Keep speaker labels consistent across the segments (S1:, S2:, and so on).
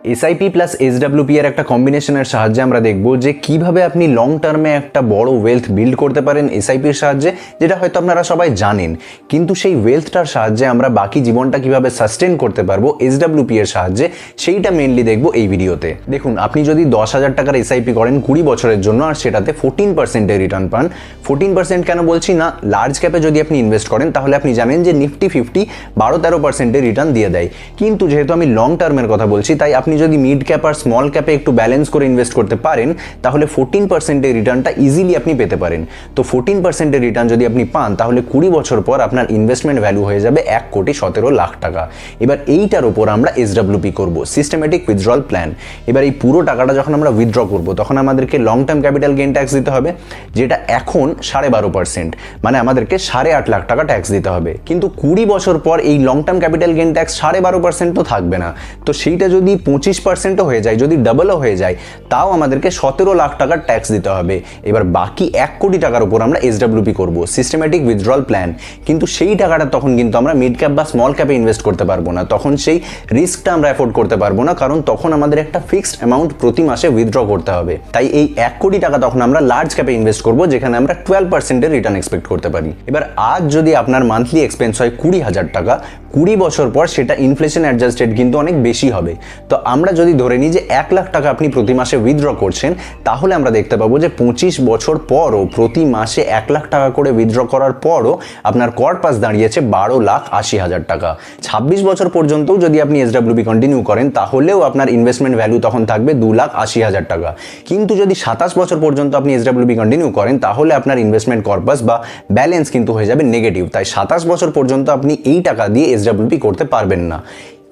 S1: SIP plus এসডব্লিউপি এর একটা কম্বিনেশনের সাহায্যে আমরা দেখব যে কিভাবে আপনি লং টার্মে একটা বড় ওয়েলথ বিল্ড করতে পারেন এসআইপির সাহায্যে, যেটা হয়তো আপনারা সবাই জানেন, কিন্তু সেই ওয়েলথটার সাহায্যে আমরা বাকি জীবনটা কিভাবে সাস্টেন করতে পারবো এসডব্লিউপি এর সাহায্যে, সেইটা মেনলি দেখব এই ভিডিওতে। দেখুন, আপনি যদি 10,000 টাকার এসআইপি করেন 20 বছরের জন্য আর সেটাতে 14% রিটার্ন পান, 14% কেন বলছি না, লার্জ ক্যাপে যদি আপনি ইনভেস্ট করেন তাহলে আপনি জানেন যে নিফটি 50 12-13% রিটার্ন দিয়ে দেয়। কিন্তু যেহেতু আমি লং টার্মের কথা বলছি, তাই আপনি যদি মিড ক্যাপ আর স্মল ক্যাপে একটু ব্যালেন্স করে ইনভেস্ট করতে পারেন তাহলে 14% রিটার্নটা ইজিলি আপনি পেতে পারেন। তো 14% রিটার্ন যদি আপনি পান তাহলে 20 বছর পর আপনার ইনভেস্টমেন্ট ভ্যালু হয়ে যাবে 1,17,00,000 টাকা। এবার এইটার উপর আমরা এসডব্লিউপি করব, সিস্টেমেটিক উইথড্রল প্ল্যান। এবার এই পুরো টাকাটা যখন আমরা উইথড্র করব তখন আমাদেরকে long term capital gain tax দিতে হবে, যেটা এখন 12.5%, মানে আমাদেরকে 8.5 লাখ টাকা ট্যাক্স দিতে হবে। কিন্তু 20 বছর পর এই long term capital gain tax 12.5% তো থাকবে না, তো সেইটা যদি 25% হয়ে যায়, যদি ডাবলও হয়ে যায়, তাও আমাদেরকে 17 লাখ টাকার ট্যাক্স দিতে হবে। এবার বাকি 1 কোটি টাকার উপর আমরা এসডব্লিউপি করব, সিস্টেমেটিক উইথড্রল প্ল্যান। কিন্তু সেই টাকাটা তখন কিন্তু আমরা মিড ক্যাপ বা স্মল ক্যাপে ইনভেস্ট করতে পারবো না, তখন সেই রিস্কটা আমরা অ্যাফোর্ড করতে পারবো না, কারণ তখন আমাদের একটা ফিক্সড অ্যামাউন্ট প্রতি মাসে উইথড্র করতে হবে। তাই এই 1 কোটি টাকা তখন আমরা লার্জ ক্যাপে ইনভেস্ট করব, যেখানে আমরা 12% রিটার্ন এক্সপেক্ট করতে পারি। এবার আজ যদি আপনার মান্থলি এক্সপেন্স হয় 20,000 টাকা, 20 বছর পর সেটা ইনফ্লেশন অ্যাডজাস্টেড কিন্তু অনেক বেশি হবে। তো আমরা যদি ধরে নিই যে 1 লাখ টাকা আপনি প্রতি মাসে উইথড্র করছেন, তাহলে আমরা দেখতে পাবো যে 25 বছর পরও প্রতি মাসে 1 লাখ টাকা করে উইথড্র করার পরও আপনার কর্পাস দাঁড়িয়েছে 12,80,000 টাকা। 26 বছর পর্যন্তও যদি আপনি এসডব্লিউপি কন্টিনিউ করেন তাহলেও আপনার ইনভেস্টমেন্ট ভ্যালু তখন থাকবে 2,80,000 টাকা। কিন্তু যদি 27 বছর পর্যন্ত আপনি এসডব্লিউপি কন্টিনিউ করেন তাহলে আপনার ইনভেস্টমেন্ট কর্পাস বা ব্যালেন্স কিন্তু হয়ে যাবে নেগেটিভ। তাই 27 বছর পর্যন্ত আপনি এই টাকা দিয়ে এসডব্লিউপি করতে পারবেন না।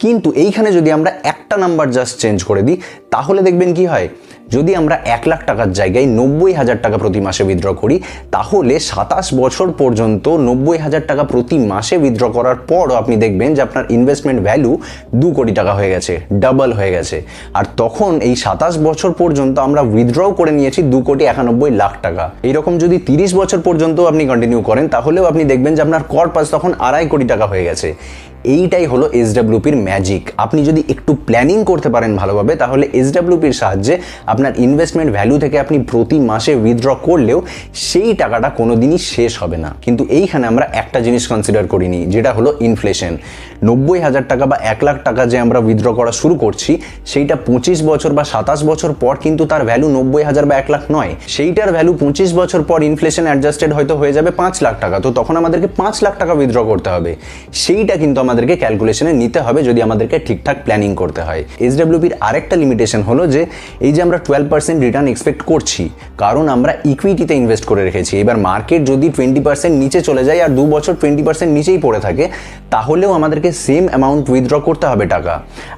S1: কিন্তু এইখানে যদি আমরা একটা নাম্বার জাস্ট চেঞ্জ করে দিই তাহলে দেখবেন কি হয়, যদি আমরা 1 লাখ টাকার জায়গায় 90,000 টাকা প্রতি মাসে উইথড্র করি তাহলে 27 বছর পর্যন্ত 90,000 টাকা প্রতি মাসে উইথড্র করার পরও আপনি দেখবেন যে আপনার ইনভেস্টমেন্ট ভ্যালু 2 কোটি টাকা হয়ে গেছে, ডাবল হয়ে গেছে। আর তখন এই 27 বছর পর্যন্ত আমরা উইথড্রও করে নিয়েছি 2,91,00,000 টাকা। এইরকম যদি 30 বছর পর্যন্ত আপনি কন্টিনিউ করেন তাহলেও আপনি দেখবেন যে আপনার কর্পাস তখন 2.5 কোটি টাকা হয়ে গেছে। এইটাই হলো এসডব্লিউপির ম্যাজিক। আপনি যদি একটু প্ল্যানিং করতে পারেন ভালোভাবে তাহলে এসডব্লিউপির সাহায্যে আপনার ইনভেস্টমেন্ট ভ্যালু থেকে আপনি প্রতি মাসে উইথড্র করলেও সেই টাকাটা কোনোদিনই শেষ হবে না। কিন্তু এইখানে আমরা একটা জিনিস কনসিডার করিনি, যেটা হলো ইনফ্লেশন। 90,000 টাকা বা 1 লাখ টাকা যে আমরা উইথড্র করা শুরু করছি সেইটা 25 বছর বা 27 বছর পর কিন্তু তার ভ্যালু 90,000 বা 1 লাখ নয়, সেইটার ভ্যালু 25 বছর পর ইনফ্লেশন অ্যাডজাস্টেড হয়তো হয়ে যাবে 5 লাখ টাকা। তো তখন আমাদেরকে 5 লাখ টাকা উইথড্র করতে হবে, সেইটা কিন্তু আমাদেরকে ক্যালকুলেশনে নিতে হবে যদি আমাদেরকে ঠিকঠাক প্ল্যানিং করতে হয়। এসডব্লিউপির আরেকটা লিমিটেশন হলো যে এই যে আমরা 12% রিটার্ন এক্সপেক্ট করছি, কারণ আমরা ইকুইটিতে ইনভেস্ট করে রেখেছি। এবার মার্কেট যদি 20% নিচে চলে যায় আর 2 বছর 20% নিচেই পড়ে থাকে তাহলেও আমাদেরকে সেম অ্যামাউন্ট উইথড্র করতে হবে টাকা।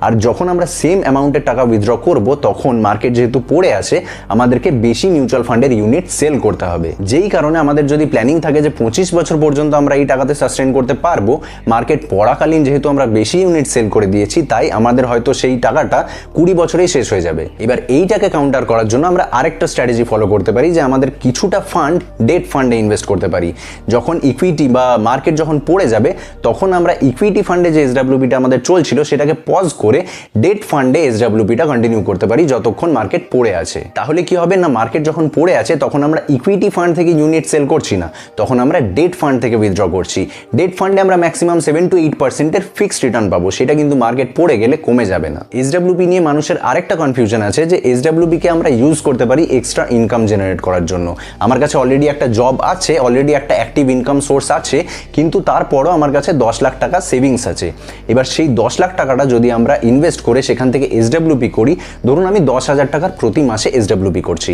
S1: আর যখন আমরা সেম অ্যামাউন্টের টাকা উইথড্র করব তখন মার্কেট যেহেতু পড়ে আছে আমাদেরকে বেশি মিউচুয়াল ফান্ডের ইউনিট সেল করতে হবে। যেই কারণে আমাদের যদি প্ল্যানিং থাকে যে 25 বছর পর্যন্ত আমরা এই টাকাতে সাস্টেন করতে পারবো, মার্কেট পড়াকালীন যেহেতু আমরা বেশি ইউনিট সেল করে দিয়েছি তাই আমাদের হয়তো সেই টাকাটা 20 বছরেই শেষ হয়ে যাবে। এবার এইটাকে কাউন্টার করার জন্য আমরা আরেকটা স্ট্র্যাটেজি ফলো করতে পারি যে আমাদের কিছুটা ফান্ড ডেট ফান্ডে ইনভেস্ট করতে পারি। যখন ইকুইটি বা মার্কেট যখন পড়ে যাবে তখন আমরা ইকুইটি ফান্ডে যে এসডব্লিউপিটা আমাদের চলছিল সেটাকে পজ করে ডেট ফান্ডে এসডব্লিউপিটা কন্টিনিউ করতে পারি যতক্ষণ মার্কেট পড়ে আছে। তাহলে কি হবে না, মার্কেট যখন পড়ে আছে তখন আমরা ইকুইটি ফান্ড থেকে ইউনিট সেল করছি না, তখন আমরা ডেট ফান্ড থেকে উইথড্র করছি। ডেট ফান্ডে আমরা ম্যাক্সিমাম 7-8% ফিক্সড রিটার্ন পাবো, সেটা কিন্তু মার্কেট পড়ে গেলে কমে যাবে না। এসডব্লিউপি নিয়ে মানুষের আরেকটা কনফিউশন আছে যে এসডব্লিউপি কে আমরা ইউজ করতে পারি এক্সট্রা ইনকাম জেনারেট করার জন্য। আমার কাছে অলরেডি একটা জব আছে, অলরেডি একটা অ্যাক্টিভ ইনকাম সোর্স আছে, কিন্তু তারপরও আমার কাছে 10 লাখ টাকা সেভিংস আছে। এবার সেই 10 লাখ টাকাটা যদি আমরা ইনভেস্ট করে সেখান থেকে এসডব্লিউপি করি, ধরুন আমি 10,000 টাকার প্রতি মাসে এসডব্লিউপি করছি,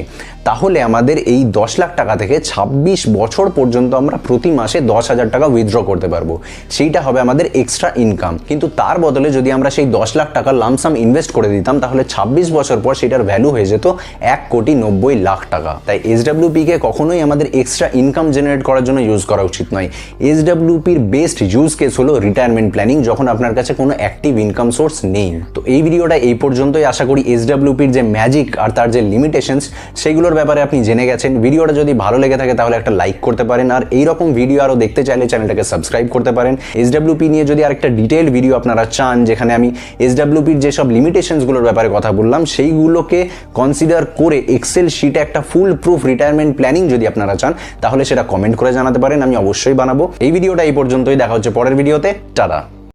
S1: তাহলে আমাদের এই 10 লাখ টাকা থেকে 26 বছর পর্যন্ত আমরা প্রতি মাসে 10,000 টাকা উইথড্র করতে পারবো। সেইটা হবে আমাদের এক্সট্রা ইনকাম। কিন্তু তার বদলে যদি আমরা সেই 10 লাখ টাকা লামসাম ইনভেস্ট করে দিতাম তাহলে 26 বছর পর সেটার ভ্যালু হয়ে যেত 1,90,00,000 টাকা। তাই এসডব্লিউপি কে কখনোই আমাদের এক্সট্রা ইনকাম জেনারেট করার জন্য ইউজ করা উচিত নয়। এসডব্লিউপির বেস্ট ইউজ কেস হলো রিটায়ারমেন্ট প্ল্যানিং, যখন আপনার কাছে কোনো অ্যাক্টিভ ইনকাম সোর্স নেই। তো এই ভিডিওটা এই পর্যন্তই। আশা করি এসডব্লিউপির যে ম্যাজিক আর তার যে লিমিটেশনস সেগুলোর ব্যাপারে আপনি জেনে গেছেন। ভিডিওটা যদি ভালো লেগে থাকে তাহলে একটা লাইক করতে পারেন, আর এইরকম ভিডিও আরও দেখতে চাইলে চ্যানেলটাকে সাবস্ক্রাইব করতে পারেন। এসডব্লিউপি নিয়ে যদি যদি আরেকটা ডিটেইল ভিডিও আপনারা চান যেখানে আমি এসডব্লিউপির যেসব লিমিটেশনসগুলোর ব্যাপারে কথা বললাম সেইগুলোকে কনসিডার করে এক্সেল শিটে একটা ফুল প্রুফ রিটায়ারমেন্ট প্ল্যানিং যদি আপনারা চান তাহলে সেটা কমেন্ট করে জানাতে পারেন, আমি অবশ্যই বানাবো। এই ভিডিওটা এই পর্যন্তই, দেখা হচ্ছে পরের ভিডিওতে। টাটা।